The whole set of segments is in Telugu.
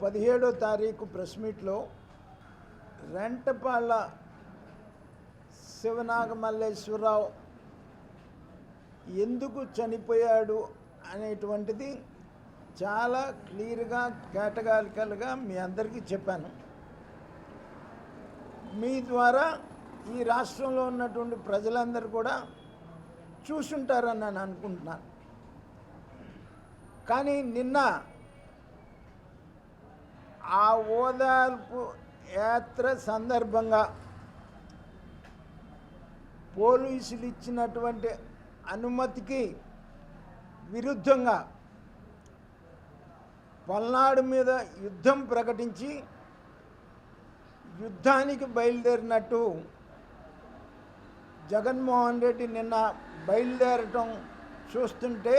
17వ తారీఖు ప్రెస్ మీట్లో రెంటపాళ్ళ శివనాగమల్లేశ్వరరావు ఎందుకు చనిపోయాడు అనేటువంటిది చాలా క్లియర్గా కేటగారికల్గా మీ అందరికీ చెప్పాను. మీ ద్వారా ఈ రాష్ట్రంలో ఉన్నటువంటి ప్రజలందరూ కూడా చూసుంటారని నేను అనుకుంటున్నాను. కానీ నిన్న ఆ ఓదార్పు యాత్ర సందర్భంగా పోలీసులు ఇచ్చినటువంటి అనుమతికి విరుద్ధంగా పల్నాడు మీద యుద్ధం ప్రకటించి యుద్ధానికి బయలుదేరినట్టు జగన్మోహన్ రెడ్డి నిన్న బయలుదేరటం చూస్తుంటే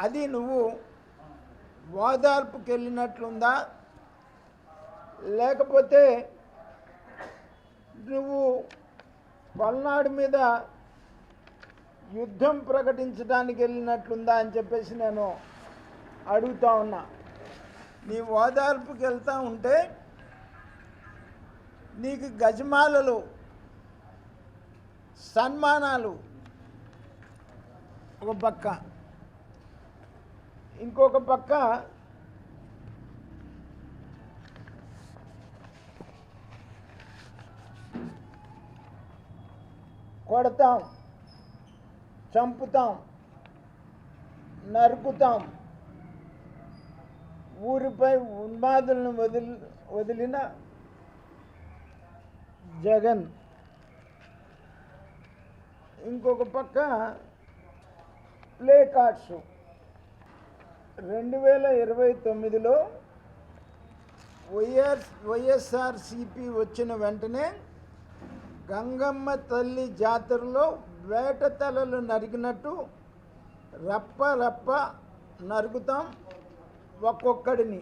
అది నువ్వు ఓదార్పుకి వెళ్ళినట్లుందా, లేకపోతే నువ్వు పల్నాడు మీద యుద్ధం ప్రకటించడానికి వెళ్ళినట్లుందా అని చెప్పేసి నేను అడుగుతా ఉన్నా. నీ ఓదార్పుకి వెళ్తూ ఉంటే నీకు గజమాలలు, సన్మానాలు ఒక పక్క, ఇంకొక పక్క కొడతాం, చంపుతాం, నరుకుతాం, ఊరిపై ఉన్మాదులను వదిలిన జగన్, ఇంకొక పక్క ప్లే కార్డ్స్. 2029లో వైఎస్ఆర్సీపీ వచ్చిన వెంటనే గంగమ్మ తల్లి జాతరలో వేట తలలు నరికినట్టు రప్ప రప్ప నరుకుతాం ఒక్కొక్కడిని.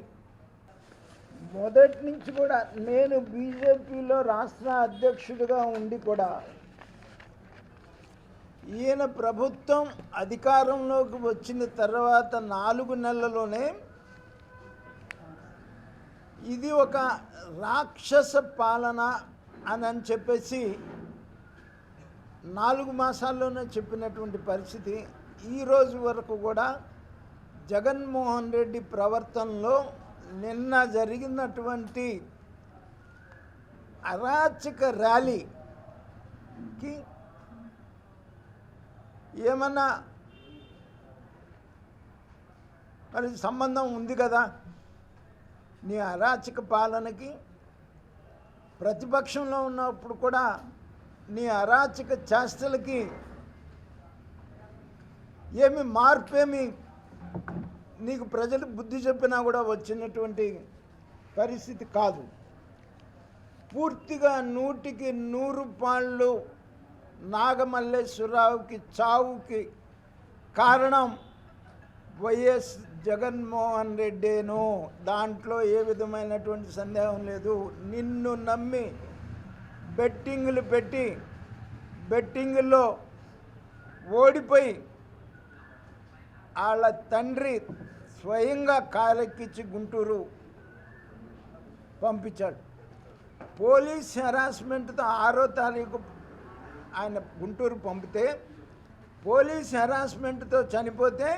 మొదటి నుంచి కూడా నేను బీజేపీలో రాష్ట్ర అధ్యక్షుడిగా ఉండి కూడా ఈయన ప్రభుత్వం అధికారంలోకి వచ్చిన తర్వాత 4 నెలల్లోనే ఇది ఒక రాక్షస పాలన అని చెప్పేసి 4 మాసాల్లోనే చెప్పినటువంటి పరిస్థితి ఈరోజు వరకు కూడా జగన్మోహన్ రెడ్డి ప్రవర్తనలో నిన్న జరిగినటువంటి అరాచక ర్యాలీకి ఏమన్నా మరి సంబంధం ఉంది కదా? నీ అరాచక పాలనకి ప్రతిపక్షంలో ఉన్నప్పుడు కూడా నీ అరాచక చేష్టలకి ఏమి మార్పేమి నీకు ప్రజలు బుద్ధి చెప్పినా కూడా వచ్చినటువంటి పరిస్థితి కాదు. పూర్తిగా 100కి 100 పాళ్ళు నాగమల్లేశ్వరరావుకి చావుకి కారణం వైఎస్ జగన్మోహన్ రెడ్డేను. దాంట్లో ఏ విధమైనటువంటి సందేహం లేదు. నిన్ను నమ్మి బెట్టింగులు పెట్టి బెట్టింగుల్లో ఓడిపోయి వాళ్ళ తండ్రి స్వయంగా కారెక్కించి గుంటూరు పంపించాడు. పోలీస్ హెరాస్మెంట్తో 6వ తారీఖు ఆయన గుంటూరు పంపితే పోలీస్ హెరాస్మెంట్తో చనిపోతే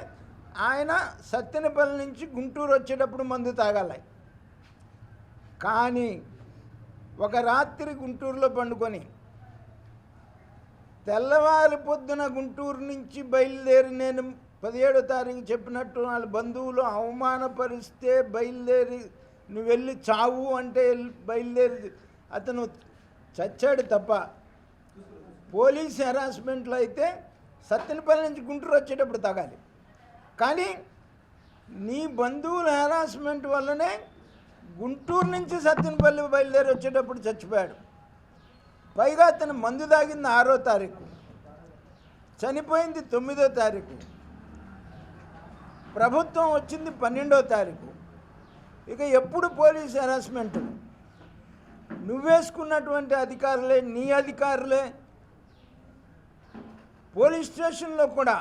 ఆయన సత్తెనపల్లి నుంచి గుంటూరు వచ్చేటప్పుడు మందు తాగాలి. కానీ ఒక రాత్రి గుంటూరులో పండుకొని తెల్లవారి పొద్దున గుంటూరు నుంచి బయలుదేరి నేను 17వ తారీఖు చెప్పినట్టు వాళ్ళ బంధువులు అవమానపరిస్తే బయలుదేరి నువ్వు వెళ్ళి చావు అంటే బయలుదేరి అతను చచ్చాడు తప్ప పోలీస్ హెరాస్మెంట్లో అయితే సత్తెనపల్లి నుంచి గుంటూరు వచ్చేటప్పుడు తాగాలి. కానీ నీ బంధువుల హెరాస్మెంట్ వల్లనే గుంటూరు నుంచి సత్తెనపల్లి బయలుదేరి వచ్చేటప్పుడు చచ్చిపోయాడు. పైగా అతను మందు తాగింది 6వ తారీఖు, చనిపోయింది 9వ తారీఖు, ప్రభుత్వం వచ్చింది 12వ తారీఖు. ఇక ఎప్పుడు పోలీస్ హెరాస్మెంట్? నువ్వేసుకున్నటువంటి అధికారులే, నీ అధికారులే పోలీస్ స్టేషన్లో కూడా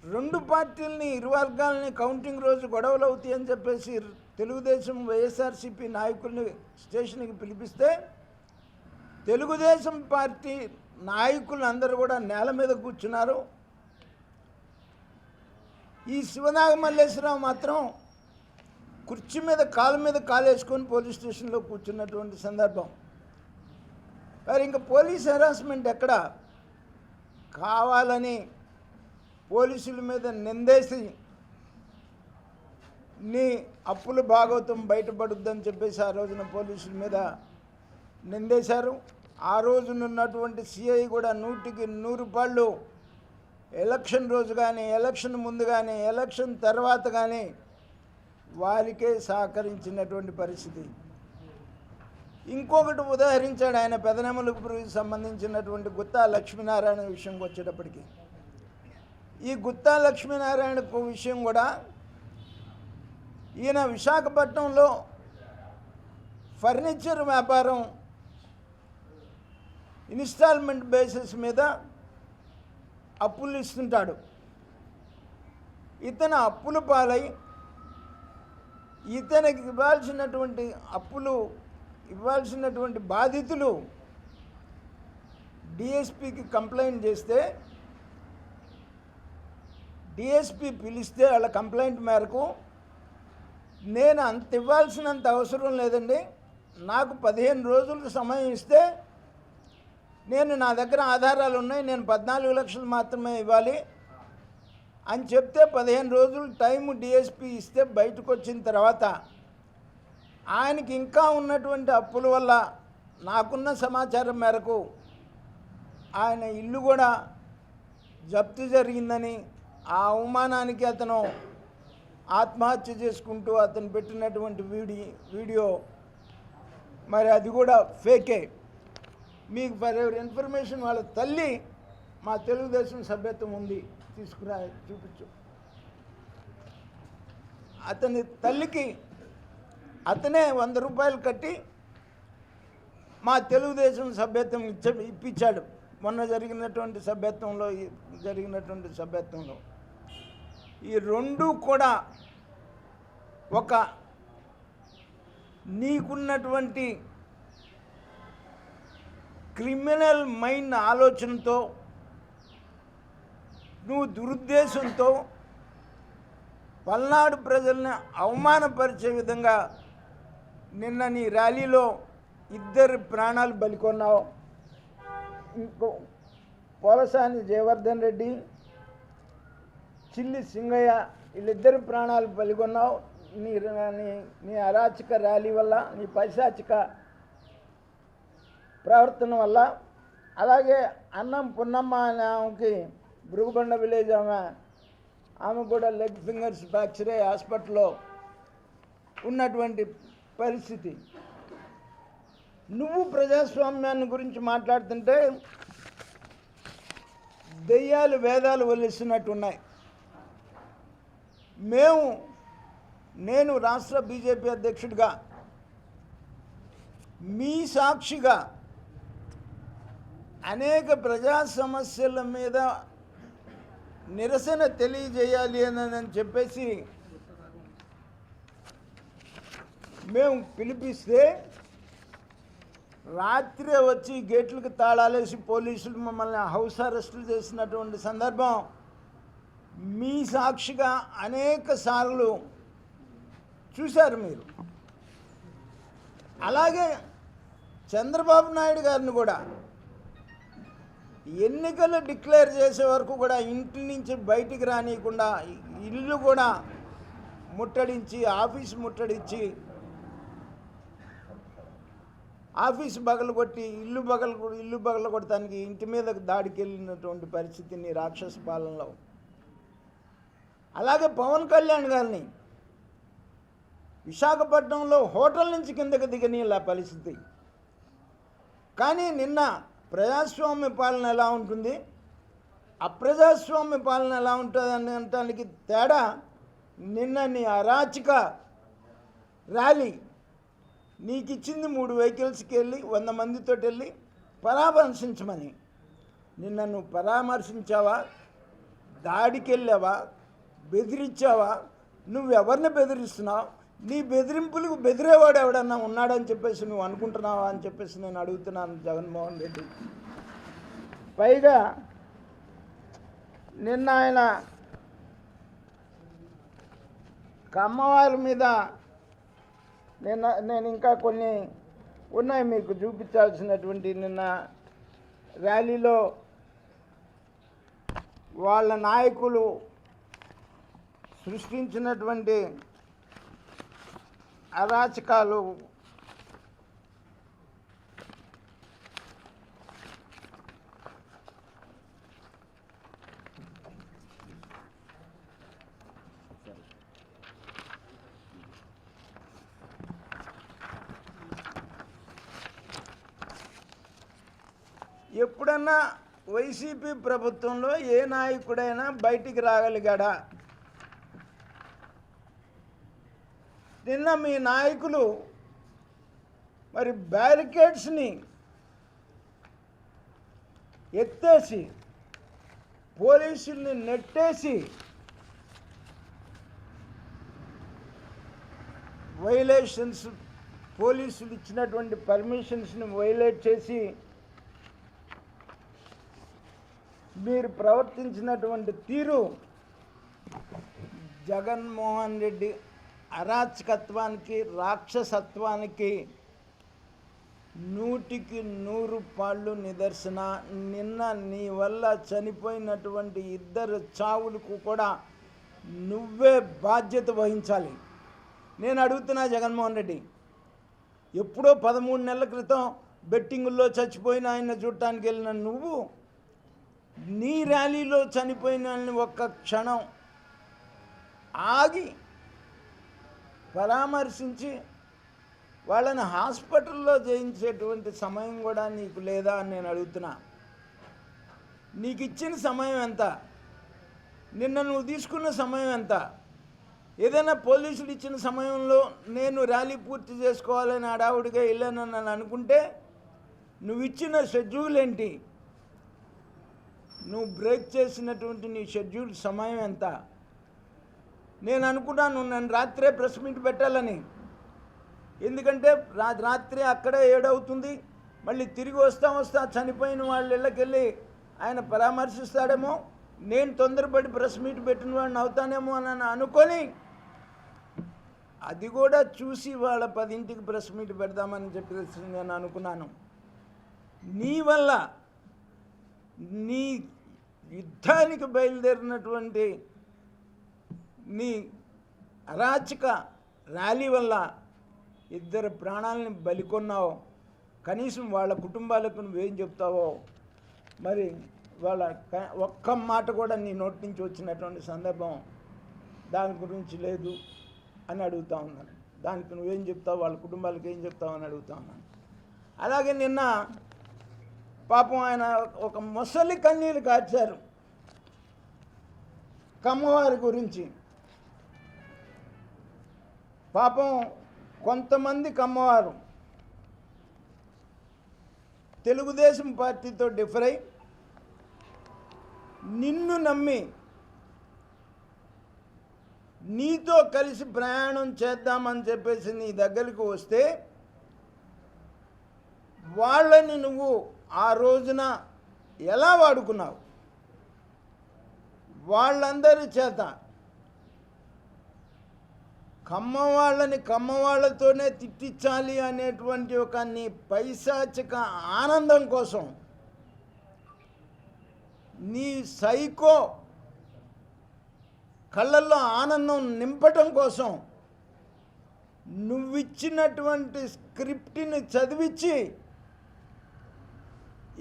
రెండు పార్టీలని ఇరు వర్గాలని కౌంటింగ్ రోజు గొడవలు అవుతాయని చెప్పేసి తెలుగుదేశం వైఎస్ఆర్సీపీ నాయకుల్ని స్టేషన్కి పిలిపిస్తే తెలుగుదేశం పార్టీ నాయకులు అందరూ కూడా నేల మీద కూర్చున్నారు. ఈ శివనాగమల్లేశ్వరరావు మాత్రం కుర్చీ మీద కాలు వేసుకొని పోలీస్ స్టేషన్లో కూర్చున్నటువంటి సందర్భం. మరి ఇంకా పోలీస్ హెరాస్మెంట్ ఎక్కడ? కావాలని పోలీసుల మీద నిందేసి నీ అప్పుల భాగవతం బయటపడుద్దని చెప్పేసి ఆ రోజున పోలీసుల మీద నిందేశారు. ఆ రోజునున్నటువంటి సిఐ కూడా 100కి 100 పాళ్ళు ఎలక్షన్ రోజు కానీ, ఎలక్షన్ ముందు కానీ, ఎలక్షన్ తర్వాత కానీ వారికే సహకరించినటువంటి పరిస్థితి. ఇంకొకటి ఉదాహరించాడు ఆయన పెదనెమలపురికి సంబంధించినటువంటి గుత్తా లక్ష్మీనారాయణ విషయంకి వచ్చేటప్పటికి. ఈ గుత్తా లక్ష్మీనారాయణ విషయం కూడా ఈయన విశాఖపట్నంలో ఫర్నిచర్ వ్యాపారం ఇన్స్టాల్మెంట్ బేసిస్ మీద అప్పులు ఇస్తుంటాడు. ఇతను అప్పుల పాలై ఇతనికి ఇవ్వాల్సినటువంటి బాధితులు డిఎస్పికి కంప్లైంట్ చేస్తే డిఎస్పి పిలిస్తే వాళ్ళ కంప్లైంట్ మేరకు నేను అంత ఇవ్వాల్సినంత అవసరం లేదండి, నాకు 15 రోజులు సమయం ఇస్తే నా దగ్గర ఆధారాలు ఉన్నాయి, నేను 14 లక్షలు మాత్రమే ఇవ్వాలి అని చెప్తే 15 రోజులు టైం డిఎస్పి ఇస్తే బయటకు వచ్చిన తర్వాత ఆయనకి ఇంకా ఉన్నటువంటి అప్పుల వల్ల నాకున్న సమాచారం మేరకు ఆయన ఇల్లు కూడా జప్తు జరిగిందని, ఆ అవమానానికి అతను ఆత్మహత్య చేసుకుంటూ అతను పెట్టినటువంటి వీడియో మరి అది కూడా ఫేకే. మీకు ఫర్ ఎవర్ ఇన్ఫర్మేషన్ వాళ్ళ తల్లి మా తెలుగుదేశం సభ్యత్వం ఉంది, తీసుకురా చూపించు. అతని తల్లికి అతనే 100 రూపాయలు కట్టి మా తెలుగుదేశం సభ్యత్వం ఇప్పించాడు. మొన్న జరిగినటువంటి సభ్యత్వంలో ఈ రెండు కూడా ఒక నీకున్నటువంటి క్రిమినల్ మైండ్ ఆలోచనతో, నువ్వు దురుద్దేశంతో పల్నాడు ప్రజల్ని అవమానపరిచే విధంగా నిన్న నీ ర్యాలీలో 2 ప్రాణాలు బలికొన్నావు. ఇంకో పోలసాని జయవర్ధన్ రెడ్డి, చిల్లి సింగయ్య వీళ్ళిద్దరు ప్రాణాలు బలికొన్నావు నీ అరాచక ర్యాలీ వల్ల, నీ పైశాచిక ప్రవర్తన వల్ల. అలాగే అన్నం పున్నమ్మ అనే ఆమెకి భృగుబండ విలేజ్ ఆమె కూడా లెగ్ ఫింగర్స్ ఫ్రాక్చర్ అయ్యి హాస్పిటల్లో ఉన్నటువంటి పరిస్థితి. నువ్వు ప్రజాస్వామ్యాన్ని గురించి మాట్లాడుతుంటే దెయ్యాలు వేదాలు వల్లిస్తున్నట్టున్నాయి. నేను రాష్ట్ర బీజేపీ అధ్యక్షుడిగా మీ సాక్షిగా అనేక ప్రజా సమస్యల మీద నిరసన తెలియజేయాలి అని చెప్పేసి మేము పిలిపిస్తే రాత్రే వచ్చి గేట్లకు తాళాలేసి పోలీసులు మమ్మల్ని హౌస్ అరెస్టులు చేసినటువంటి సందర్భం మీ సాక్షిగా అనేక సార్లు చూశారు మీరు. అలాగే చంద్రబాబు నాయుడు గారిని కూడా ఎన్నికలు డిక్లేర్ చేసే వరకు కూడా ఇంటి నుంచి బయటికి రానియకుండా ఇల్లు కూడా ముట్టడించి, ఆఫీస్ ముట్టడించి, ఆఫీస్ బగలగొట్టి ఇల్లు బగలగొట్టడానికి ఇంటి మీద దాడికి వెళ్ళినటువంటి పరిస్థితిని రాక్షస పాలనలో. అలాగే పవన్ కళ్యాణ్ గారిని విశాఖపట్నంలో హోటల్ నుంచి కిందకి దిగనీళ్ళ పరిస్థితి. కానీ నిన్న ప్రజాస్వామ్య పాలన ఎలా ఉంటుంది, అప్రజాస్వామ్య పాలన ఎలా ఉంటుంది అనడానికి తేడా నిన్న నీ అరాచక ర్యాలీ. నీకు ఇచ్చింది 3 వెహికల్స్కి వెళ్ళి 100 మందితో వెళ్ళి పరామర్శించమని. నిన్న నువ్వు పరామర్శించావా? దాడికి వెళ్ళావా, బెదిరించావా, నువ్వెవరిని బెదిరిస్తున్నావు, నీ బెదిరింపులకు బెదిరేవాడు ఎవడన్నా ఉన్నాడని చెప్పేసి నువ్వు అనుకుంటున్నావా అని చెప్పేసి నేను అడుగుతున్నాను జగన్మోహన్ రెడ్డి. పైగా నిన్న ఆయన కమ్మవారి మీద నేను ఇంకా కొన్ని ఉన్నాయి మీకు చూపించాల్సినటువంటి. నిన్న ర్యాలీలో వాళ్ళ నాయకులు సృష్టించినటువంటి అరాచకాలు ఎప్పుడన్నా వైసీపీ ప్రభుత్వంలో ఏ నాయకుడైనా బయటికి రాగలిగాడా? నిన్న మీ నాయకులు మరి బ్యారికేడ్స్ని ఎత్తేసి పోలీసుల్ని నెట్టేసి వైలేషన్స్, పోలీసులు ఇచ్చినటువంటి పర్మిషన్స్ని వైలేట్ చేసి మీరు ప్రవర్తించినటువంటి తీరు జగన్మోహన్ రెడ్డి అరాచకత్వానికి, రాక్షసత్వానికి 100కి 100 నిదర్శన. నిన్న నీ వల్ల చనిపోయినటువంటి 2 చావులకు కూడా నువ్వే బాధ్యత వహించాలి. నేను అడుగుతున్నా జగన్మోహన్ రెడ్డి, ఎప్పుడో 13 నెలల క్రితం బెట్టింగుల్లో చచ్చిపోయిన ఆయన చూడటానికి వెళ్ళిన నువ్వు నీ ర్యాలీలో చనిపోయిన వాళ్ళని ఒక్క క్షణం ఆగి పరామర్శించి వాళ్ళని హాస్పిటల్లో చేయించేటువంటి సమయం కూడా నీకు లేదా అని నేను అడుగుతున్నా. నీకు ఇచ్చిన సమయం ఎంత? నిన్న నువ్వు తీసుకున్న సమయం ఎంత? ఏదైనా పోలీసులు ఇచ్చిన సమయంలో నేను ర్యాలీ పూర్తి చేసుకోవాలని హడావుడిగా వెళ్ళానని నన్ను అనుకుంటే నువ్వు ఇచ్చిన షెడ్యూల్ ఏంటి? నువ్వు బ్రేక్ చేసినటువంటి నీ షెడ్యూల్ సమయం ఎంత? నేను అనుకున్నాను నన్ను రాత్రే ప్రెస్ మీట్ పెట్టాలని. ఎందుకంటే రాత్రి అక్కడే 7 అవుతుంది, మళ్ళీ తిరిగి వస్తా చనిపోయిన వాళ్ళ ఇళ్ళకి వెళ్ళి ఆయన పరామర్శిస్తాడేమో, నేను తొందరపడి ప్రెస్ మీట్ పెట్టిన వాడిని అవుతానేమో అని అనుకొని అది కూడా చూసి వాళ్ళ 10ంటికి ప్రెస్ మీట్ పెడదామని చెప్పేసి నేను అనుకున్నాను. నీ వల్ల, నీ యుద్ధానికి బయలుదేరినటువంటి నీ అరాచక ర్యాలీ వల్ల 2 ప్రాణాలని బలికొన్నావు. కనీసం వాళ్ళ కుటుంబాలకు నువ్వేం చెప్తావో మరి వాళ్ళ ఒక్క మాట కూడా నీ నోటి నుంచి వచ్చినటువంటి సందర్భం దాని గురించి లేదు అని అడుగుతా ఉన్నాను. దానికి నువ్వేం చెప్తావు, వాళ్ళ కుటుంబాలకు ఏం చెప్తావు అని అడుగుతా ఉన్నాను. అలాగే నిన్న పాపం ఆయన ఒక ముసలి కన్నీళ్ళు కార్చారు కమ్మవారి గురించి. పాపం కొంతమంది కమ్మవారు తెలుగుదేశం పార్టీతో డిఫర్ అయి నిన్ను నమ్మి నీతో కలిసి ప్రయాణం చేద్దామని చెప్పేసి నీ దగ్గరికి వస్తే వాళ్ళని నువ్వు ఆ రోజున ఎలా వాడుకున్నావు? వాళ్ళందరి చేత కమ్మవాళ్ళని కమ్మవాళ్ళతోనే తిట్టించాలి అనేటువంటి ఒక నీ పైశాచిక ఆనందం కోసం, నీ సైకో కళ్ళల్లో ఆనందం నింపటం కోసం నువ్విచ్చినటువంటి స్క్రిప్ట్ని చదివించి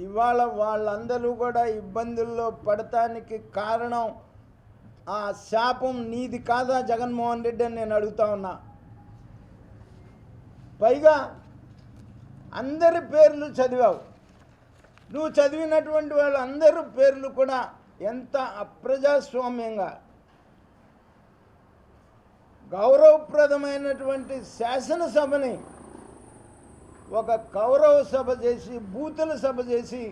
ఇవాళ వాళ్ళందరూ కూడా ఇబ్బందుల్లో పడటానికి కారణం ఆ శాపం నీది కాదా జగన్మోహన్ రెడ్డి అని నేను అడుగుతా ఉన్నా. పైగా అందరి పేర్లు చదివావు. నువ్వు చదివినటువంటి వాళ్ళందరూ పేర్లు కూడా ఎంత అప్రజాస్వామ్యంగా, గౌరవప్రదమైనటువంటి శాసనసభని ఒక కౌరవ సభ చేసి, బూతుల సభ చేసి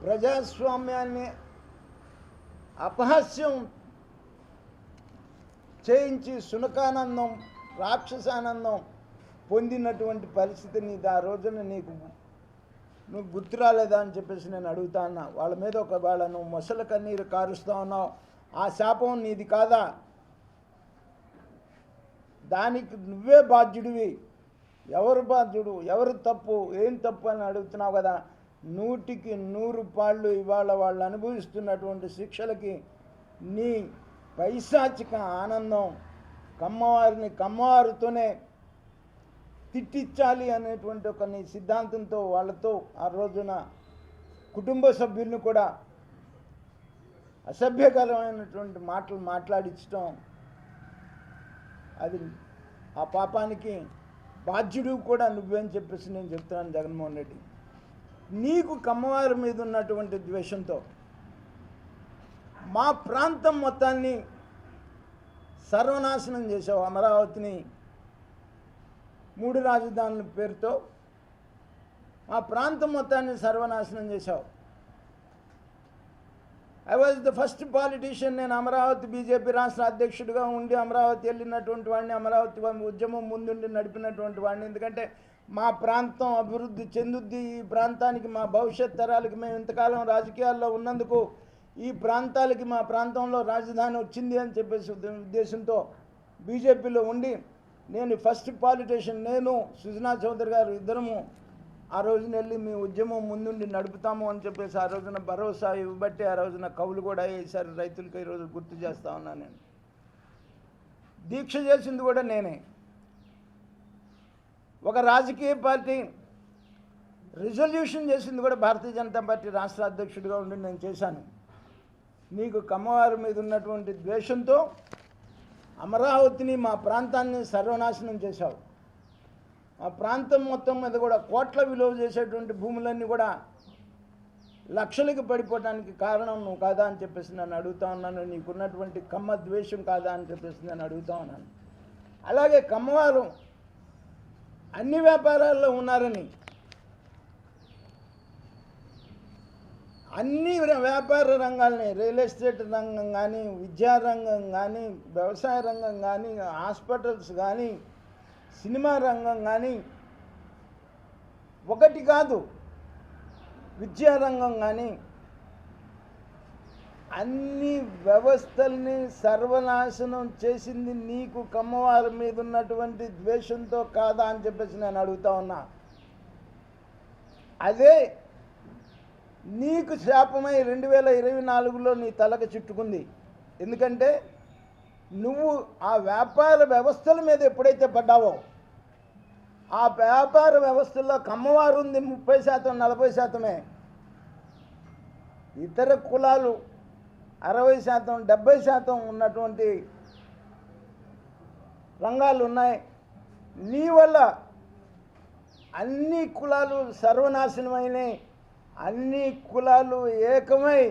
ప్రజాస్వామ్యాన్ని అపహాస్యం చేయించి సునకానందం రాక్షసానందం పొందినటువంటి పరిస్థితి నీది ఆ రోజున నువ్వు గుర్తు రాలేదా అని చెప్పేసి నేను అడుగుతా ఉన్నా. వాళ్ళ మీద ఒకవేళ నువ్వు మొసల కన్నీరు కారుస్తూ ఉన్నావు, ఆ శాపం నీది కాదా? దానికి నువ్వే బాధ్యుడివి. ఎవరు బాధ్యుడు, ఎవరు తప్పు, ఏం తప్పు అని అడుగుతున్నావు కదా. 100కి 100 పాళ్ళు ఇవాళ వాళ్ళు అనుభవిస్తున్నటువంటి శిక్షలకి నీ పైశాచిక ఆనందం కమ్మవారిని కమ్మవారితోనే తిట్టించాలి అనేటువంటి ఒక నీ సిద్ధాంతంతో వాళ్ళతో ఆ రోజున కుటుంబ సభ్యులను కూడా అసభ్యకరమైనటువంటి మాటలు మాట్లాడించడం, అది ఆ పాపానికి బాధ్యుడు కూడా నువ్వేం చెప్పేసి నేను చెప్తున్నాను. జగన్మోహన్ రెడ్డి, నీకు కమ్మవారి మీద ఉన్నటువంటి ద్వేషంతో మా ప్రాంతం మొత్తాన్ని సర్వనాశనం చేసావు. అమరావతిని 3 రాజధానుల పేరుతో మా ప్రాంతం మొత్తాన్ని సర్వనాశనం చేశావు. I was the first politician. నేను అమరావతి బీజేపీ రాష్ట్ర అధ్యక్షుడిగా ఉండి అమరావతి వెళ్ళినటువంటి వాడిని, అమరావతి ఉద్యమం ముందుండి నడిపినటువంటి వాడిని. ఎందుకంటే మా ప్రాంతం అభివృద్ధి చెందుద్ది, ఈ ప్రాంతానికి మా భవిష్యత్ తరాలకి మేము ఇంతకాలం రాజకీయాల్లో ఉన్నందుకు ఈ ప్రాంతాలకి మా ప్రాంతంలో రాజధాని వచ్చింది అని చెప్పేసి ఉద్దేశంతో బీజేపీలో ఉండి నేను ఫస్ట్ పాలిటీషియన్, నేను సుజనా చౌదరి గారు ఇద్దరము ఆ రోజున వెళ్ళి మీ ఉద్యమం ముందుండి నడుపుతాము అని చెప్పేసి ఆ రోజున భరోసా ఇవ్వబట్టి ఆ రోజున కవులు కూడా వేశారు రైతులకు. ఈరోజు గుర్తు చేస్తా ఉన్నాను. నేను దీక్ష చేసింది కూడా నేనే. ఒక రాజకీయ పార్టీ రిజల్యూషన్ చేసింది కూడా భారతీయ జనతా పార్టీ రాష్ట్ర అధ్యక్షుడిగా ఉండి నేను చేశాను. నీకు కమ్మవారి మీద ఉన్నటువంటి ద్వేషంతో అమరావతిని మా ప్రాంతాన్ని సర్వనాశనం చేశావు. ఆ ప్రాంతం మొత్తం మీద కూడా కోట్ల విలువ చేసేటువంటి భూములన్నీ కూడా లక్షలకి పడిపోవడానికి కారణం నువ్వు కాదా అని చెప్పేసి నన్ను అడుగుతా ఉన్నాను. నీకున్నటువంటి కమ్మ ద్వేషం కాదా అని చెప్పేసి నేను అడుగుతా ఉన్నాను. అలాగే కమ్మవారు అన్ని వ్యాపారాల్లో ఉన్నారని, అన్ని వ్యాపార రంగాల్ని, రియల్ ఎస్టేట్ రంగం కానీ, విద్యారంగం కానీ, వ్యవసాయ రంగం కానీ, హాస్పిటల్స్ కానీ, సినిమా రంగం కానీ, ఒకటి కాదు విద్యారంగం కానీ, అన్ని వ్యవస్థల్ని సర్వనాశనం చేసింది నీకు కమ్మవారి మీద ఉన్నటువంటి ద్వేషంతో కాదా అని చెప్పేసి నేను అడుగుతా ఉన్నా. అదే నీకు శాపమై 2024లో నీ తలకు చుట్టుకుంది. ఎందుకంటే నువ్వు ఆ వ్యాపార వ్యవస్థల మీద ఎప్పుడైతే పడ్డావో, ఆ వ్యాపార వ్యవస్థల్లో కమ్మవారు ఉంది 30%, 40%. ఇతర కులాలు 60%, 70% ఉన్నటువంటి రంగాలు ఉన్నాయి. నీ వల్ల అన్ని కులాలు సర్వనాశనమైనాయి. అన్ని కులాలు ఏకమై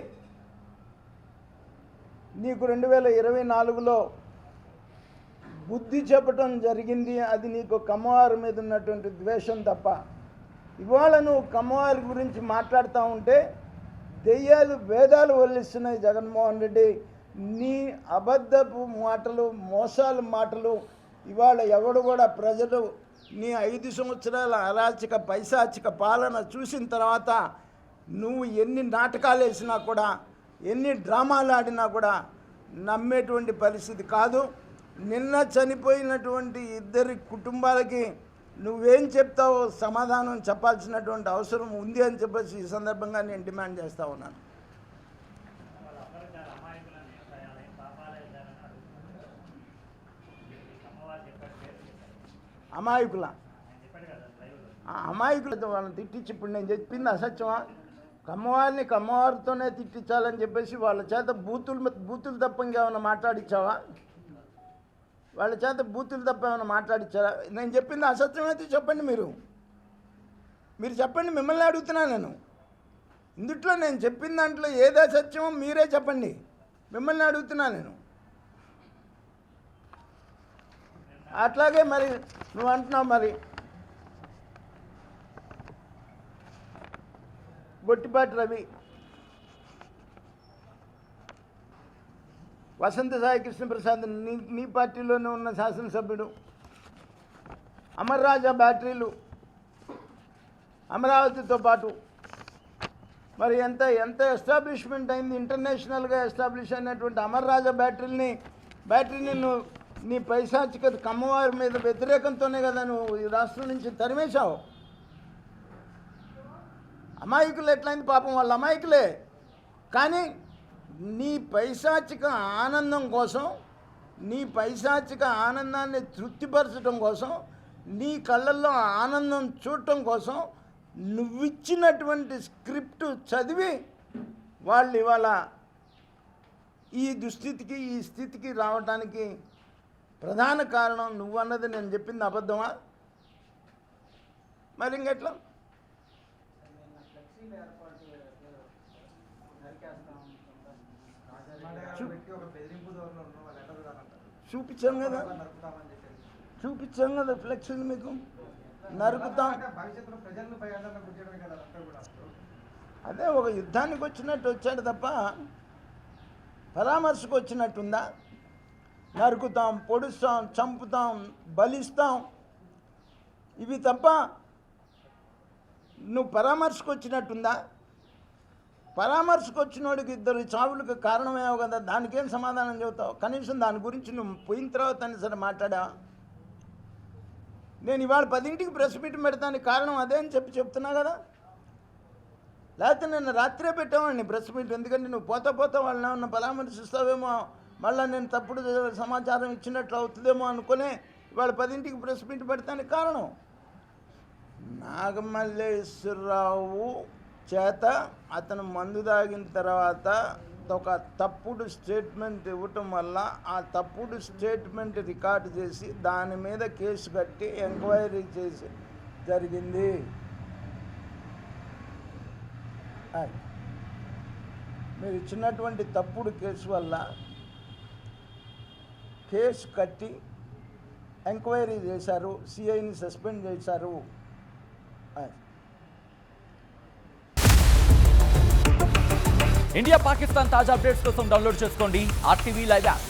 నీకు 2024లో బుద్ధి చెప్పటం జరిగింది. అది నీకు కమ్మవారి మీద ఉన్నటువంటి ద్వేషం తప్ప. ఇవాళ నువ్వు కమ్మవారి గురించి మాట్లాడుతూ ఉంటే దెయ్యాలు వేదాలు వల్లిస్తున్నాయి. జగన్మోహన్ రెడ్డి, నీ అబద్ధపు మాటలు, మోసాల మాటలు ఇవాళ ఎవడు కూడా ప్రజలు నీ 5 సంవత్సరాల అరాచక పైశాచిక పాలన చూసిన తర్వాత నువ్వు ఎన్ని నాటకాలు వేసినా కూడా, ఎన్ని డ్రామాలు ఆడినా కూడా నమ్మేటువంటి పరిస్థితి కాదు. నిన్న చనిపోయినటువంటి 2 కుటుంబాలకి నువ్వేం చెప్తావో సమాధానం చెప్పాల్సినటువంటి అవసరం ఉంది అని చెప్పేసి ఈ సందర్భంగా నేను డిమాండ్ చేస్తూ ఉన్నాను. అమాయకులతో వాళ్ళని తిట్టించి ఇప్పుడు నేను చెప్పింది అసత్యమా? కమ్మవారిని కమ్మవారితోనే తిట్టించాలని చెప్పేసి వాళ్ళ చేత బూతులు తప్ప ఇంకేమైనా మాట్లాడించావా? వాళ్ళ చేత బూతులు తప్ప ఏమైనా మాట్లాడించారా? నేను చెప్పింది అసత్యమైతే చెప్పండి. మీరు చెప్పండి. మిమ్మల్ని అడుగుతున్నా నేను. ఇందుట్లో నేను చెప్పిన దాంట్లో ఏది అసత్యమో మీరే చెప్పండి. మిమ్మల్ని అడుగుతున్నా నేను. అట్లాగే మరి నువ్వు అంటున్నావు మరి బొట్టిపాటి రవి వసంత సాయి కృష్ణప్రసాద్ నీ పార్టీలోనే ఉన్న శాసనసభ్యుడు, అమర్ రాజా బ్యాటరీలు అమరావతితో పాటు మరి ఎంత ఎస్టాబ్లిష్మెంట్ అయింది, ఇంటర్నేషనల్గా ఎస్టాబ్లిష్ అయినటువంటి అమర్ రాజా బ్యాటరీని నువ్వు నీ పైశాచిక కమ్మవారి మీద వ్యతిరేకంతోనే కదా నువ్వు ఈ రాష్ట్రం నుంచి తరిమేశావు. అమాయకులు ఎట్లయింది పాపం, వాళ్ళు అమాయకులే. కానీ నీ పైశాచిక ఆనందం కోసం, నీ పైశాచిక ఆనందాన్ని తృప్తిపరచడం కోసం, నీ కళ్ళల్లో ఆనందం చూడటం కోసం నువ్విచ్చినటువంటి స్క్రిప్ట్ చదివి వాళ్ళు ఇవాళ ఈ దుస్థితికి ఈ స్థితికి రావడానికి ప్రధాన కారణం నువ్వు అన్నది నేను చెప్పింది అబద్ధమా? మరి ఇంకెట్లా? చూపించాం కదా ఫ్లెక్సీలు మీకు నరుకుతాం. అదే ఒక యుద్ధానికి వచ్చినట్టు వచ్చాడు తప్ప పరామర్శకు వచ్చినట్టుందా? నరుకుతాం, పొడుస్తాం, చంపుతాం, బలిస్తాం, ఇవి తప్ప నువ్వు పరామర్శకు వచ్చినట్టుందా? పరామర్శకు వచ్చినోడికి 2 చావులకు కారణమేమో కదా, దానికేం సమాధానం చెబుతావు? కనీసం దాని గురించి నువ్వు పోయిన తర్వాత అని సరే మాట్లాడా? నేను ఇవాళ 10ంటికి ప్రెస్ మీట్ పెడతానికి కారణం అదే అని చెప్తున్నా కదా. లేకపోతే నేను రాత్రే పెట్టామండి ప్రెస్ మీట్, ఎందుకంటే నువ్వు పోతా వాళ్ళని ఏమన్నా పరామర్శిస్తావేమో, మళ్ళీ నేను తప్పుడు సమాచారం ఇచ్చినట్లు అవుతుందేమో అనుకునే ఇవాళ 10ంటికి ప్రెస్ మీట్ పెడతానికి కారణం నాగమల్లేశ్వరరావు చేత అతను మందు తాగిన తర్వాత ఒక తప్పుడు స్టేట్మెంట్ ఇవ్వటం వల్ల ఆ తప్పుడు స్టేట్మెంట్ రికార్డు చేసి దాని మీద కేసు కట్టి ఎంక్వైరీ చేసి జరిగింది. మీరు ఇచ్చినటువంటి తప్పుడు కేసు వల్ల కేసు కట్టి ఎంక్వైరీ చేశారు, సిఐని సస్పెండ్ చేశారు. ఇండియా పాకిస్తాన్ తాజా అప్డేట్స్ కోసం డౌన్లోడ్ చేసుకోండి RTV లైవ్ యాప్.